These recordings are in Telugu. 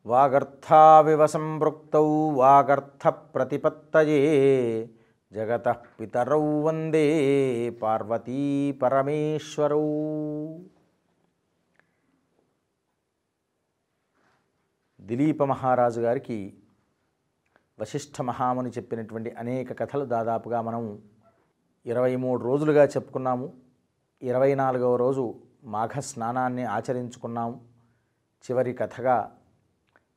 వాగర్థావివ సంపృక్తౌ వాగర్థ ప్రతిపత్తయే జగతః పితరౌ వందే పార్వతీ పరమేశ్వరౌ. దిలీప మహారాజు గారికి వశిష్ఠ మహాముని చెప్పినటువంటి అనేక కథలు దాదాపుగా మనం 23 రోజులుగా చెప్పుకున్నాము. 24వ రోజు మాఘ స్నానాన్ని ఆచరించుకున్నాము. చివరి కథగా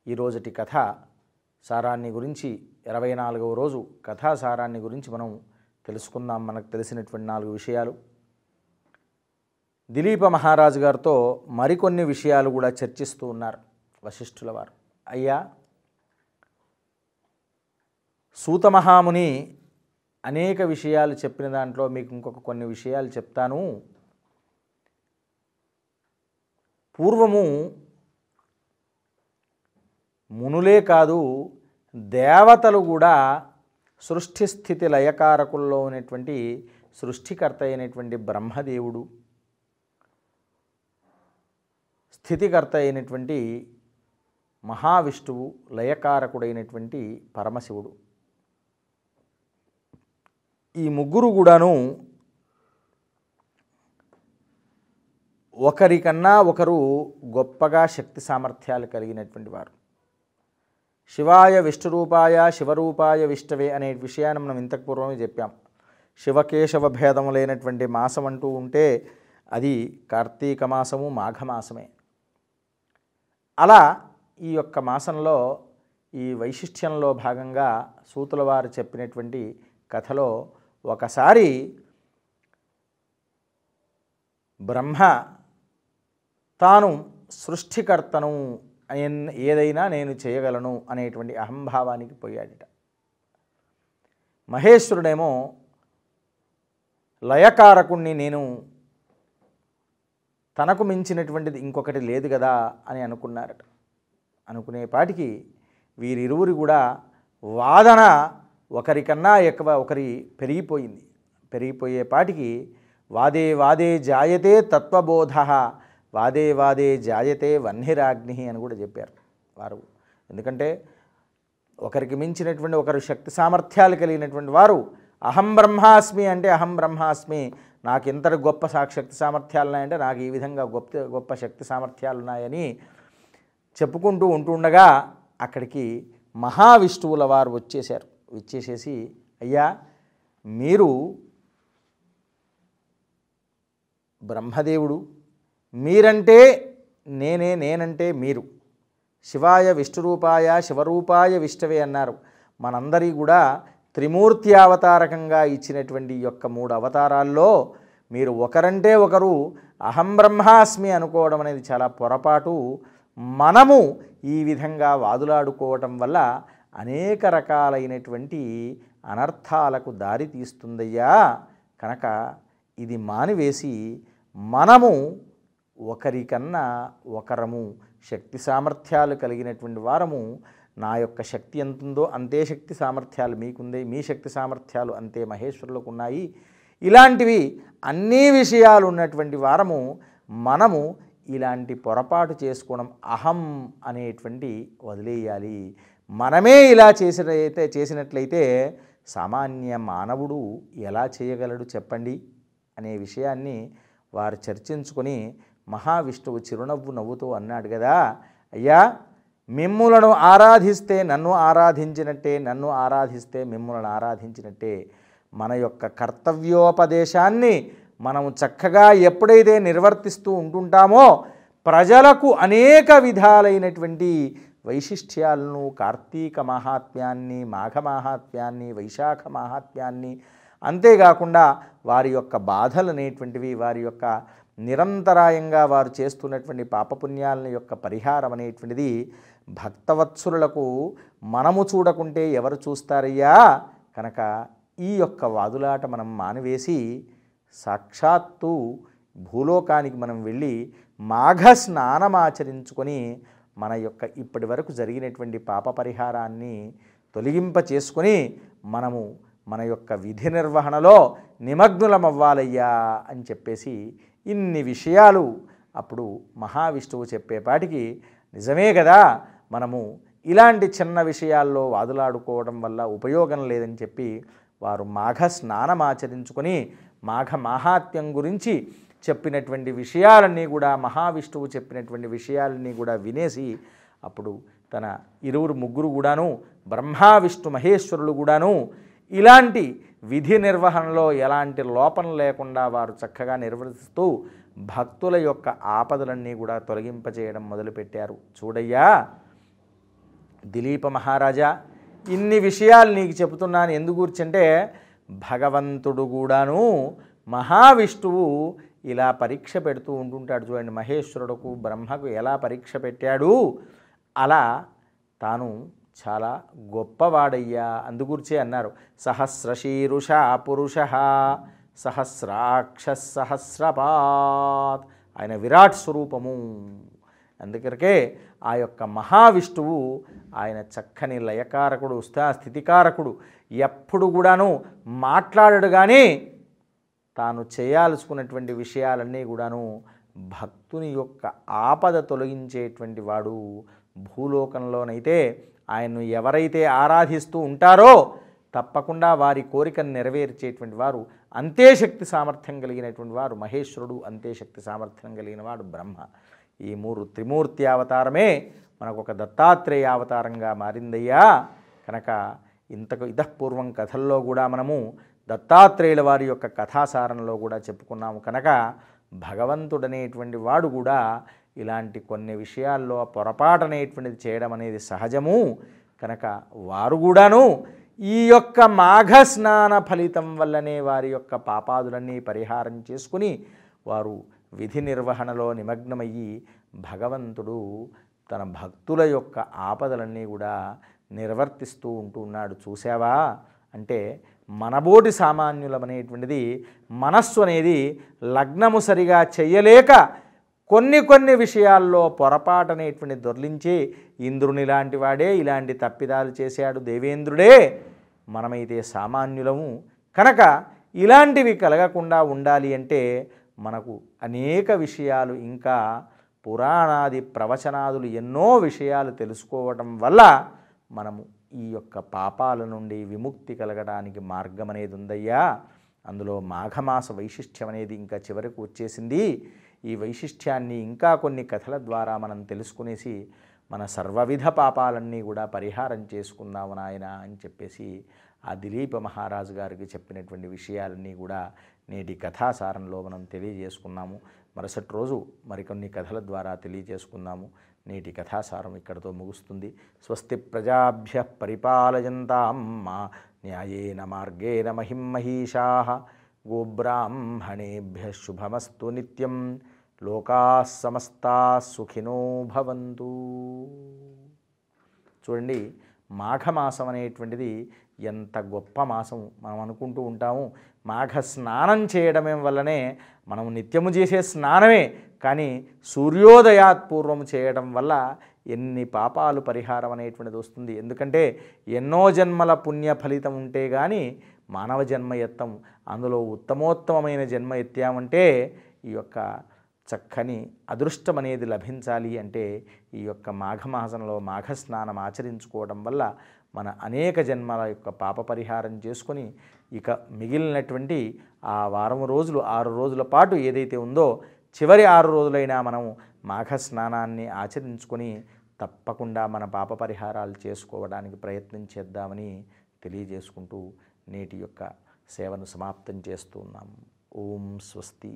ఈరోజుటి కథ సారాన్ని గురించి 24వ రోజు కథా సారాన్ని గురించి మనం తెలుసుకుందాం. మనకు తెలిసినటువంటి 4 విషయాలు. దిలీప మహారాజు గారితో మరికొన్ని విషయాలు కూడా చర్చిస్తూ ఉన్నారు వశిష్ఠుల వారు. అయ్యా, సూత మహాముని అనేక విషయాలు చెప్పిన దాంట్లో మీకు ఇంకొక కొన్ని విషయాలు చెప్తాను. పూర్వము మునులే కాదు, దేవతలు కూడా సృష్టి స్థితి లయకారకుల్లో ఉన్నటువంటి సృష్టికర్త అయినటువంటి బ్రహ్మదేవుడు, స్థితికర్త అయినటువంటి మహావిష్ణువు, లయకారకుడైనటువంటి పరమశివుడు, ఈ ముగ్గురు కూడాను ఒకరికన్నా ఒకరు గొప్పగా శక్తి సామర్థ్యాలు కలిగినటువంటి వారు. శివాయ విష్ణురూపాయ శివరూపాయ విష్ణవే అనే విషయాన్ని మనం ఇంతకు పూర్వమే చెప్పాం. శివకేశవ భేదము లేనటువంటి మాసం అంటూ ఉంటే అది కార్తీక మాసము, మాఘమాసమే. అలా ఈ యొక్క మాసంలో ఈ వైశిష్ట్యంలో భాగంగా సూతుల వారు చెప్పినటువంటి కథలో ఒకసారి బ్రహ్మ తాను సృష్టికర్తను, ఏదైనా నేను చేయగలను అనేటువంటి అహంభావానికి పోయాడట. మహేశ్వరుడేమో లయకారకుణ్ణి, నేను తనకు మించినటువంటిది ఇంకొకటి లేదు కదా అని అనుకున్నారట. అనుకునేపాటికి వీరిరువురు కూడా వాదన ఒకరికన్నా ఎక్కువ ఒకరి పెరిగిపోయింది. పెరిగిపోయేపాటికి వాదే వాదే జాయతే తత్వబోధ, వాదే వాదే జాయతే వహ్నిరాగ్ని అని కూడా చెప్పారు వారు. ఎందుకంటే ఒకరికి మించినటువంటి ఒకరు శక్తి సామర్థ్యాలు కలిగినటువంటి వారు అహం బ్రహ్మాస్మి అంటే అహం బ్రహ్మాస్మి, నాకు ఇంతటి గొప్ప శక్తి సామర్థ్యాలు ఉన్నాయంటే నాకు ఈ విధంగా గొప్ప శక్తి సామర్థ్యాలు ఉన్నాయని చెప్పుకుంటూ ఉంటుండగా అక్కడికి మహావిష్ణువుల వారు వచ్చేశారు. వచ్చేసేసి, అయ్యా, మీరు బ్రహ్మదేవుడు, మీరంటే నేనే, నేనంటే మీరు. శివాయ విష్ణురూపాయ శివరూపాయ విష్ణవే అన్నారు. మనందరి కూడా త్రిమూర్తి అవతారకంగా ఇచ్చినటువంటి యొక్క 3 అవతారాల్లో మీరు ఒకరంటే ఒకరు అహం బ్రహ్మాస్మి అనుకోవడం అనేది చాలా పొరపాటు. మనము ఈ విధంగా వాదులాడుకోవటం వల్ల అనేక రకాలైనటువంటి అనర్థాలకు దారి తీస్తుందయ్యా. కనుక ఇది మానివేసి మనము ఒకరికన్నా ఒకరము శక్తి సామర్థ్యాలు కలిగినటువంటి వారము. నా యొక్క శక్తి ఎంతుందో అంతే శక్తి సామర్థ్యాలు మీకుందే, మీ శక్తి సామర్థ్యాలు అంతే మహేశ్వరులకు ఉన్నాయి. ఇలాంటివి అన్ని విషయాలు ఉన్నటువంటి వారము మనము ఇలాంటి పొరపాటు చేసుకోవడం, అహం అనేటువంటి వదిలేయాలి. మనమే ఇలా చేసినట్లయితే సామాన్య మానవుడు ఎలా చేయగలడు చెప్పండి అనే విషయాన్ని వారు చర్చించుకొని మహావిష్ణువు చిరునవ్వు నవ్వుతూ అన్నాడు కదా, అయ్యా, మిమ్ములను ఆరాధిస్తే నన్ను ఆరాధించినట్టే, నన్ను ఆరాధిస్తే మిమ్ములను ఆరాధించినట్టే. మన యొక్క కర్తవ్యోపదేశాన్ని మనము చక్కగా ఎప్పుడైతే నిర్వర్తిస్తూ ఉంటుంటామో ప్రజలకు అనేక విధాలైనటువంటి వైశిష్ట్యాలను, కార్తీక మహాత్మ్యాన్ని, మాఘ మహాత్మ్యాన్ని, వైశాఖ మహాత్మ్యాన్ని, అంతేకాకుండా వారి యొక్క బాధలు అనేటువంటివి, వారి యొక్క నిరంతరాయంగా వారు చేస్తున్నటువంటి పాపపుణ్యాల యొక్క పరిహారం అనేటువంటిది భక్తవత్సరులకు మనము చూడకుంటే ఎవరు చూస్తారయ్యా. కనుక ఈ యొక్క వాదులాట మనం మానివేసి సాక్షాత్తు భూలోకానికి మనం వెళ్ళి మాఘ స్నానం ఆచరించుకొని మన యొక్క ఇప్పటి వరకు జరిగినటువంటి పాప పరిహారాన్ని తొలగింప చేసుకొని మనము మన యొక్క విధి నిర్వహణలో నిమగ్నులమవ్వాలయ్యా అని చెప్పేసి ఇన్ని విషయాలు అప్పుడు మహావిష్ణువు చెప్పేపాటికి నిజమే కదా, మనము ఇలాంటి చిన్న విషయాల్లో వాదులాడుకోవడం వల్ల ఉపయోగం లేదని చెప్పి వారు మాఘ స్నానం ఆచరించుకొని మాఘ మాహాత్మ్యం గురించి చెప్పినటువంటి విషయాలన్నీ కూడా, మహావిష్ణువు చెప్పినటువంటి విషయాలన్నీ కూడా వినేసి అప్పుడు తన ఇరువురు ముగ్గురు కూడాను, బ్రహ్మ విష్ణు మహేశ్వరులు కూడాను ఇలాంటి విధి నిర్వహణలో ఎలాంటి లోపం లేకుండా వారు చక్కగా నిర్వర్తిస్తూ భక్తుల యొక్క ఆపదలన్నీ కూడా తొలగింపజేయడం మొదలుపెట్టారు. చూడయ్యా దిలీప మహారాజా, ఇన్ని విషయాలు నీకు చెబుతున్నాను ఎందు గురించంటే భగవంతుడు కూడాను మహావిష్ణువు ఇలా పరీక్ష పెడుతూ ఉంటుంటాడు. చూడండి, మహేశ్వరుడుకు బ్రహ్మకు ఎలా పరీక్ష పెట్టాడు, అలా తాను చాలా గొప్పవాడయ్యా. అందుగురించే అన్నారు సహస్రశీరుష పురుష సహస్రాక్ష సహస్రపాత్, ఆయన విరాట్ స్వరూపము. అందుకరికే ఆ యొక్క మహావిష్ణువు ఆయన చక్కని లయకారకుడు, స్థితికారకుడు. ఎప్పుడు కూడాను మాట్లాడడు కానీ తాను చేయాల్సుకున్నటువంటి విషయాలన్నీ కూడాను భక్తుని యొక్క ఆపద తొలగించేటువంటి వాడు. భూలోకంలోనైతే ఆయన్ను ఎవరైతే ఆరాధిస్తూ ఉంటారో తప్పకుండా వారి కోరికను నెరవేర్చేటువంటి వారు, అంతే శక్తి సామర్థ్యం కలిగినటువంటి వారు మహేశ్వరుడు, అంతే శక్తి సామర్థ్యం కలిగిన వాడు బ్రహ్మ. ఈ త్రిమూర్తి అవతారమే మనకు ఒక దత్తాత్రేయ అవతారంగా మారిందయ్యా. కనుక ఇంతకు ఇతఃపూర్వం కథల్లో కూడా మనము దత్తాత్రేయుల వారి యొక్క కథాసారంలో కూడా చెప్పుకున్నాము. కనుక భగవంతుడనేటువంటి వాడు కూడా ఇలాంటి కొన్ని విషయాల్లో పొరపాటనేటువంటిది చేయడం అనేది సహజము. కనుక వారు కూడాను ఈ యొక్క మాఘ స్నాన ఫలితం వల్లనే వారి యొక్క పాపాదులన్నీ పరిహారం చేసుకుని వారు విధి నిర్వహణలో నిమగ్నమయ్యి భగవంతుడు తన భక్తుల యొక్క ఆపదలన్నీ కూడా నిర్వర్తిస్తూ ఉంటున్నాడు. చూసావా అంటే మనబోటి సామాన్యులమనేటువంటిది మనస్సు అనేది లగ్నము సరిగా చెయ్యలేక కొన్ని విషయాల్లో పొరపాటు అనేటువంటి దొర్లించి ఇంద్రుని లాంటి వాడే ఇలాంటి తప్పిదాలు చేశాడు, దేవేంద్రుడే, మనమైతే సామాన్యులము. కనుక ఇలాంటివి కలగకుండా ఉండాలి అంటే మనకు అనేక విషయాలు, ఇంకా పురాణాది ప్రవచనాదులు ఎన్నో విషయాలు తెలుసుకోవటం వల్ల మనము ఈ యొక్క పాపాల నుండి విముక్తి కలగడానికి మార్గం అనేది ఉందయ్యా. అందులో మాఘమాస వైశిష్ట్యం అనేది ఇంకా చివరకు వచ్చేసింది. ఈ వైశిష్ట్యాన్ని ఇంకా కొన్ని కథల ద్వారా మనం తెలుసుకునేసి మన సర్వవిధ పాపాలన్నీ కూడా పరిహారం చేసుకుందాము నాయన అని చెప్పేసి ఆ దిలీప మహారాజు గారికి చెప్పినటువంటి విషయాలన్నీ కూడా నేటి కథాసారంలో మనం తెలియజేసుకున్నాము. మరుసటి రోజు మరికొన్ని కథల ద్వారా తెలియజేసుకుందాము. నేటి కథాసారం ఇక్కడితో ముగుస్తుంది. స్వస్తి ప్రజాభ్య పరిపాలయంతాం మా న్యాయేన మార్గేణ మహిం మహీషాః గోబ్రాహ్మణేభ్యః శుభమస్తు నిత్యం. లోకాః సమస్తాః సుఖినో భవంతు. చూడండి, మాఘమాసం అనేటువంటిది ఎంత గొప్ప మాసం మనం అనుకుంటూ ఉంటాము. మాఘ స్నానం చేయడమే వల్లనే మనం నిత్యము చేసే స్నానమే, కానీ సూర్యోదయాత్ పూర్వం చేయడం వల్ల ఎన్ని పాపాలు పరిహారం అనేటువంటిది వస్తుంది. ఎందుకంటే ఎన్నో జన్మల పుణ్య ఫలితం ఉంటే కానీ మానవ జన్మ ఎత్తం. అందులో ఉత్తమోత్తమైన జన్మ ఎత్తామంటే ఈ యొక్క చక్కని అదృష్టం అనేది లభించాలి అంటే ఈ యొక్క మాఘమాసంలో మాఘస్నానం ఆచరించుకోవడం వల్ల మన అనేక జన్మల యొక్క పాప పరిహారం చేసుకొని ఇక మిగిలినటువంటి ఆ వారం రోజులు 6 రోజుల పాటు ఏదైతే ఉందో చివరి 6 రోజులైనా మనం మాఘస్నానాన్ని ఆచరించుకొని తప్పకుండా మన పాప పరిహారాలు చేసుకోవడానికి ప్రయత్నం చేద్దామని తెలియజేసుకుంటూ నేటి యొక్క సేవను సమాప్తం చేస్తున్నాము. ఓం స్వస్తి.